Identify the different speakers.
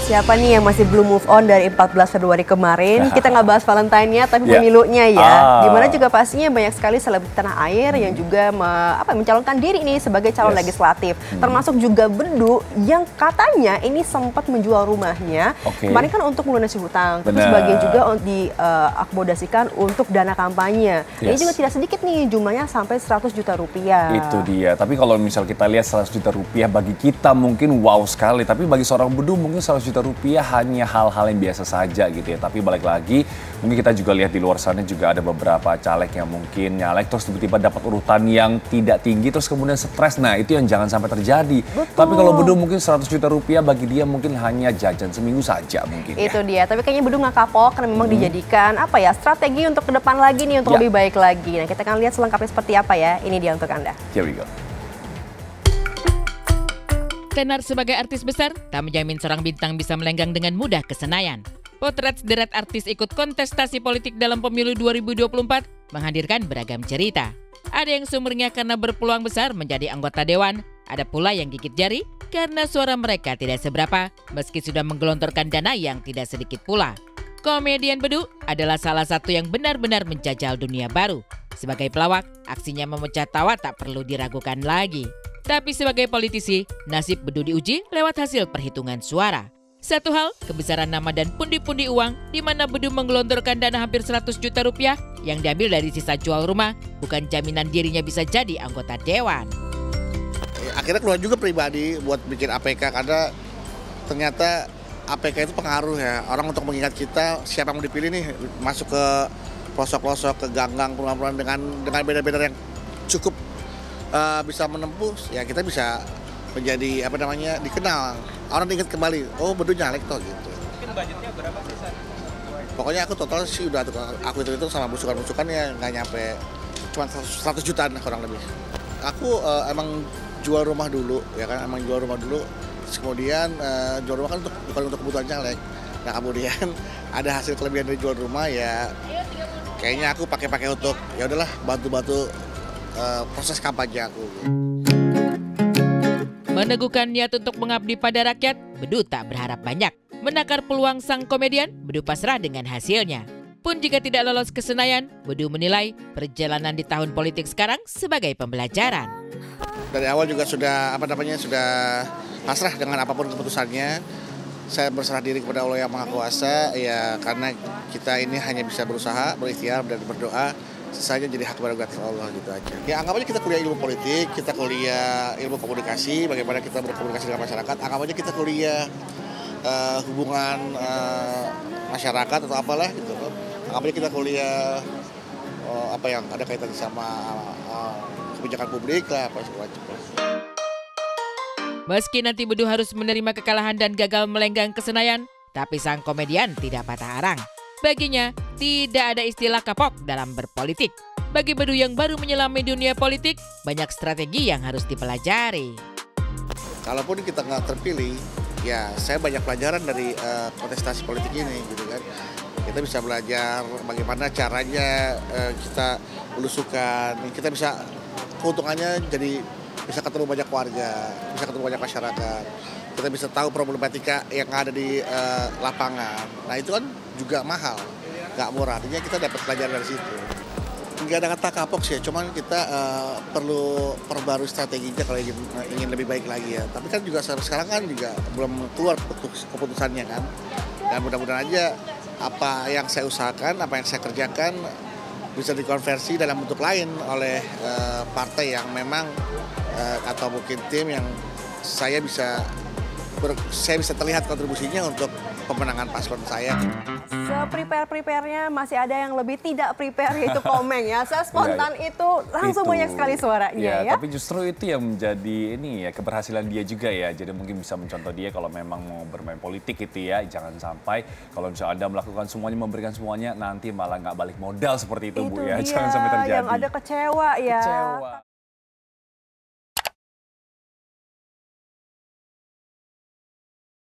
Speaker 1: Siapa nih yang masih belum move on dari 14 Februari kemarin? Kita nggak bahas Valentine-nya, tapi pemilunya ya. Dimana juga pastinya banyak sekali selebriti tanah air yang juga mencalonkan diri nih sebagai calon legislatif. Termasuk juga Bedu yang katanya ini sempat menjual rumahnya. Kemarin kan untuk melunasi hutang. Terus sebagian juga diakomodasikan untuk dana kampanye. Ini juga tidak sedikit nih, jumlahnya sampai 100 juta rupiah.
Speaker 2: Itu dia. Tapi kalau misal kita lihat 100 juta rupiah bagi kita mungkin wow sekali. Tapi bagi seorang Bedu mungkin 100 juta rupiah hanya hal-hal yang biasa saja gitu ya. Tapi balik lagi, mungkin kita juga lihat di luar sana juga ada beberapa caleg yang mungkin nyalek terus tiba-tiba dapat urutan yang tidak tinggi terus kemudian stres. Nah itu yang jangan sampai terjadi. Tapi kalau Bedu mungkin 100 juta rupiah bagi dia mungkin hanya jajan seminggu saja mungkin.
Speaker 1: Itu dia. Tapi kayaknya Bedu nggak kapok karena memang dijadikan strategi untuk ke depan lagi nih untuk lebih baik lagi. Nah kita akan lihat selengkapnya seperti apa ya. Ini dia untuk Anda.
Speaker 2: Here we go.
Speaker 3: Tenar sebagai artis besar, tak menjamin seorang bintang bisa melenggang dengan mudah ke Senayan. Potret sederet artis ikut kontestasi politik dalam pemilu 2024 menghadirkan beragam cerita. Ada yang sumbernya karena berpeluang besar menjadi anggota dewan, ada pula yang gigit jari karena suara mereka tidak seberapa meski sudah menggelontorkan dana yang tidak sedikit pula. Komedian Bedu adalah salah satu yang benar-benar menjajal dunia baru. Sebagai pelawak, aksinya memecah tawa tak perlu diragukan lagi. Tapi sebagai politisi, nasib Bedu diuji lewat hasil perhitungan suara. Satu hal, kebesaran nama dan pundi-pundi uang di mana Bedu menggelontorkan dana hampir 100 juta rupiah yang diambil dari sisa jual rumah, bukan jaminan dirinya bisa jadi anggota dewan.
Speaker 4: Akhirnya keluar juga pribadi buat bikin APK karena ternyata APK itu pengaruh ya. Orang untuk mengingat kita siapa yang mau dipilih nih masuk ke pelosok-pelosok, ke gang-gang, perumahan dengan beda-beda yang cukup bisa menempuh, ya kita bisa menjadi dikenal. Orang ingat kembali, oh Bedu nyalek toh gitu.
Speaker 5: Mungkin budgetnya berapa sih, San?
Speaker 4: Pokoknya aku total sih udah aku itu sama busukan-busukannya nggak nyampe, cuma 100 jutaan kurang lebih. Aku emang jual rumah dulu, ya kan, jual rumah dulu. Terus kemudian jual rumah kan bukan untuk kebutuhan caleg. Nah kemudian ada hasil kelebihan dari jual rumah ya, kayaknya aku pakai untuk ya udahlah bantu-bantu proses kampanye aku.
Speaker 3: Meneguhkan niat untuk mengabdi pada rakyat, Bedu tak berharap banyak. Menakar peluang sang komedian, Bedu pasrah dengan hasilnya. Pun jika tidak lolos ke Senayan, Bedu menilai perjalanan di tahun politik sekarang sebagai pembelajaran.
Speaker 4: Dari awal juga sudah sudah pasrah dengan apapun keputusannya. Saya berserah diri kepada Allah yang Maha Kuasa ya, karena kita ini hanya bisa berusaha, berikhtiar dan berdoa. Sisanya jadi hak prerogatif Allah gitu aja. Ya anggap aja kita kuliah ilmu politik, kita kuliah ilmu komunikasi, bagaimana kita berkomunikasi dengan masyarakat. Anggap aja kita kuliah hubungan masyarakat atau apalah gitu. Anggap aja kita kuliah apa yang ada kaitan sama kebijakan publik lah, apa segala macam.
Speaker 3: Meski nanti Bedu harus menerima kekalahan dan gagal melenggang ke Senayan, tapi sang komedian tidak patah arang. Baginya, tidak ada istilah kapok dalam berpolitik. Bagi Bedu yang baru menyelami dunia politik, banyak strategi yang harus dipelajari.
Speaker 4: Kalaupun kita nggak terpilih, ya saya banyak pelajaran dari kontestasi politik ini, gitu kan. Kita bisa belajar bagaimana caranya kita belusukan, kita bisa keuntungannya jadi bisa ketemu banyak warga, bisa ketemu banyak masyarakat. Kita bisa tahu problematika yang ada di lapangan. Nah itu kan juga mahal, nggak murah. Artinya kita dapat pelajaran dari situ. Nggak ada kata kapok sih, cuman kita perlu perbarui strateginya kalau ingin lebih baik lagi ya. Tapi kan juga sekarang kan juga belum keluar keputusannya kan. Dan mudah-mudahan aja apa yang saya usahakan, apa yang saya kerjakan bisa dikonversi dalam bentuk lain oleh partai yang memang atau mungkin tim yang saya bisa terlihat kontribusinya untuk pemenangan paslon saya.
Speaker 1: Se-prepare-nya masih ada yang lebih tidak prepare, yaitu Komeng ya. Spontan itu langsung banyak sekali suaranya ya.
Speaker 2: Tapi justru itu yang menjadi keberhasilan dia juga ya. Jadi mungkin bisa mencontoh dia kalau memang mau bermain politik itu ya. Jangan sampai kalau misalnya Anda melakukan semuanya, memberikan semuanya, nanti malah nggak balik modal seperti itu Bu ya. Jangan sampai terjadi.
Speaker 1: Yang ada kecewa ya.